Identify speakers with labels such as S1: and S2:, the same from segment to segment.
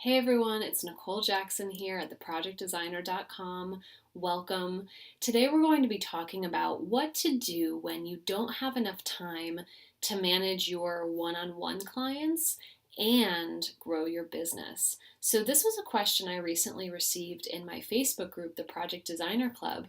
S1: Hey everyone, it's Nicole Jackson here at theprojectdesigner.com. Welcome. Today we're going to be talking about what to do when you don't have enough time to manage your one-on-one clients and grow your business. So this was a question I recently received in my Facebook group, the Project Designer Club.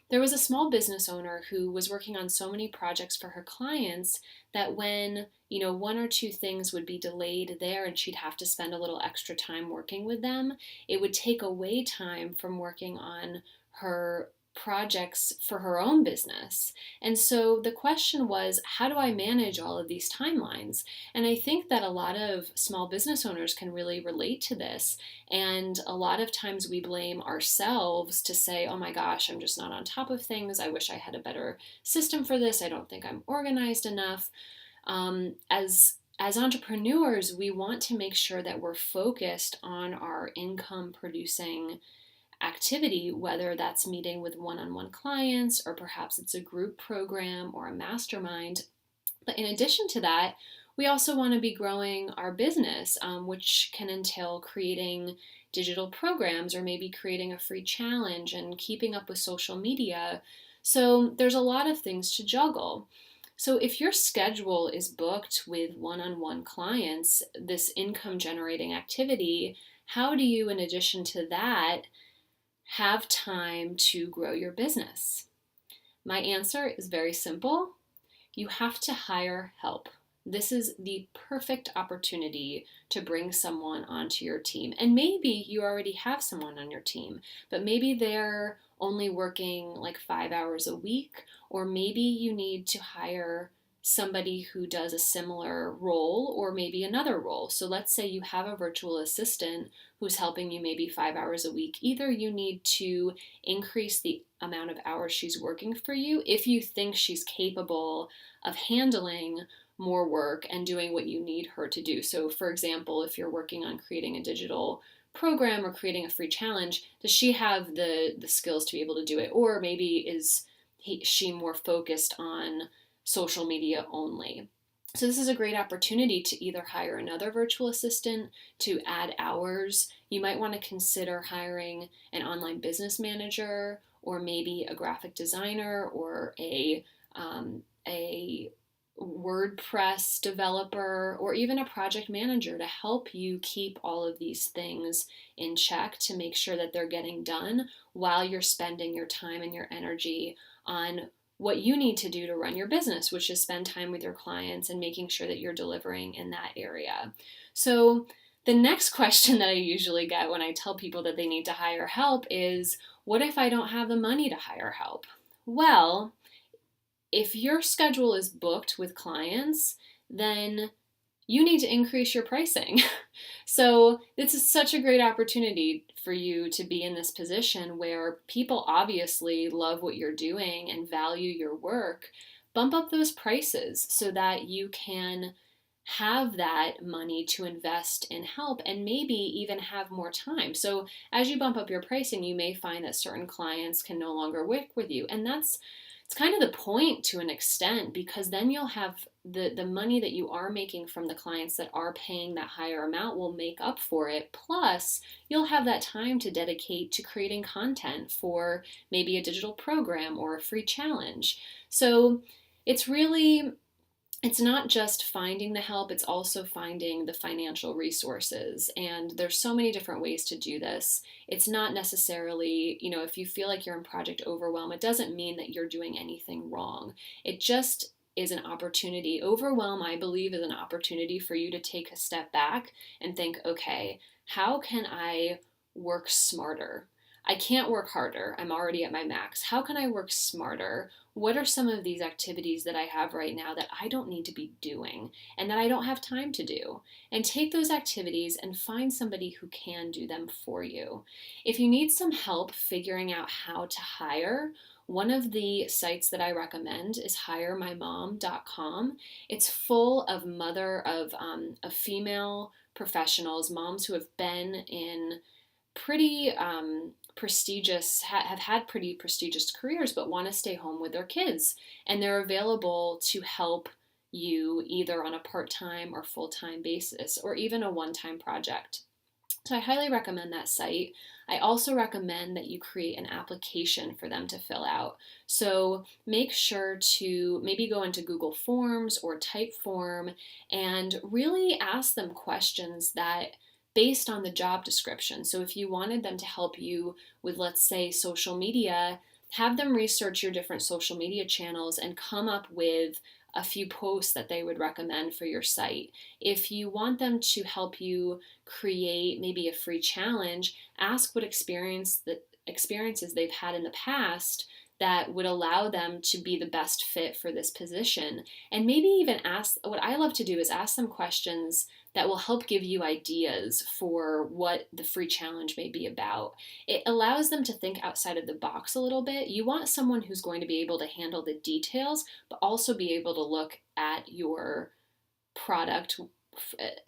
S1: There was a small business owner who was working on so many projects for her clients that when, one or two things would be delayed there and she'd have to spend a little extra time working with them, it would take away time from working on her projects for her own business. And so the question was, how do I manage all of these timelines? And I think that a lot of small business owners can really relate to this. And a lot of times we blame ourselves to say, oh my gosh, I'm just not on top of things. I wish I had a better system for this. I don't think I'm organized enough. As entrepreneurs, we want to make sure that we're focused on our income producing activity, whether that's meeting with one-on-one clients or perhaps it's a group program or a mastermind. But in addition to that, we also want to be growing our business, which can entail creating digital programs or maybe creating a free challenge and keeping up with social media. So there's a lot of things to juggle. So if your schedule is booked with one-on-one clients, this income generating activity, how do you, in addition to that, have time to grow your business? My answer is very simple. You have to hire help. This is the perfect opportunity to bring someone onto your team. And maybe you already have someone on your team, but maybe they're only working like 5 hours a week, or maybe you need to hire somebody who does a similar role or maybe another role. So let's say you have a virtual assistant who's helping you maybe 5 hours a week. Either you need to increase the amount of hours she's working for you if you think she's capable of handling more work and doing what you need her to do. So for example, if you're working on creating a digital program or creating a free challenge, does she have the skills to be able to do it? Or maybe she more focused on social media only? So this is a great opportunity to either hire another virtual assistant to add hours. You might want to consider hiring an online business manager or maybe a graphic designer or a WordPress developer or even a project manager to help you keep all of these things in check to make sure that they're getting done while you're spending your time and your energy on what you need to do to run your business, which is spend time with your clients and making sure that you're delivering in that area. So the next question that I usually get when I tell people that they need to hire help is, what if I don't have the money to hire help? Well, if your schedule is booked with clients, then you need to increase your pricing. So this is such a great opportunity for you to be in this position where people obviously love what you're doing and value your work. Bump up those prices so that you can have that money to invest in help and maybe even have more time. So as you bump up your pricing, you may find that certain clients can no longer work with you. And it's kind of the point to an extent, because then you'll have the money that you are making from the clients that are paying that higher amount will make up for it. Plus, you'll have that time to dedicate to creating content for maybe a digital program or a free challenge. So it's not just finding the help, it's also finding the financial resources. And there's so many different ways to do this. It's not necessarily, if you feel like you're in project overwhelm, it doesn't mean that you're doing anything wrong. It just is an opportunity. Overwhelm, I believe, is an opportunity for you to take a step back and think, okay, how can I work smarter? I can't work harder. I'm already at my max. How can I work smarter? What are some of these activities that I have right now that I don't need to be doing and that I don't have time to do? And take those activities and find somebody who can do them for you. If you need some help figuring out how to hire, one of the sites that I recommend is hiremymom.com. It's full of female professionals, moms who have been in pretty have had pretty prestigious careers but want to stay home with their kids, and they're available to help you either on a part-time or full-time basis or even a one-time project. So I highly recommend that site. I also recommend that you create an application for them to fill out. So make sure to maybe go into Google Forms or Typeform and really ask them questions that based on the job description. So if you wanted them to help you with, let's say, social media, have them research your different social media channels and come up with a few posts that they would recommend for your site. If you want them to help you create maybe a free challenge, ask what experiences they've had in the past that would allow them to be the best fit for this position. And maybe even ask, what I love to do is ask them questions that will help give you ideas for what the free challenge may be about. It allows them to think outside of the box a little bit. You want someone who's going to be able to handle the details, but also be able to look at your product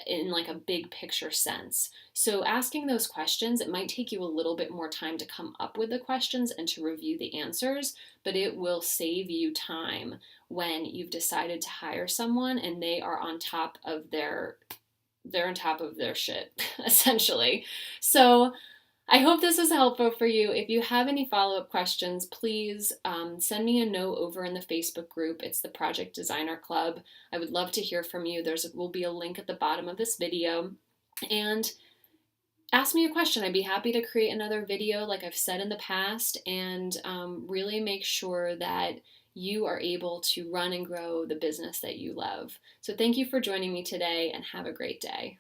S1: in like a big picture sense. So asking those questions, it might take you a little bit more time to come up with the questions and to review the answers, but it will save you time when you've decided to hire someone and they are on top of their shit essentially. So I hope this is helpful for you. If you have any follow up questions, please send me a note over in the Facebook group. It's the Project Designer Club. I would love to hear from you. There will be a link at the bottom of this video. And ask me a question. I'd be happy to create another video, like I've said in the past, and really make sure that you are able to run and grow the business that you love. So thank you for joining me today, and have a great day.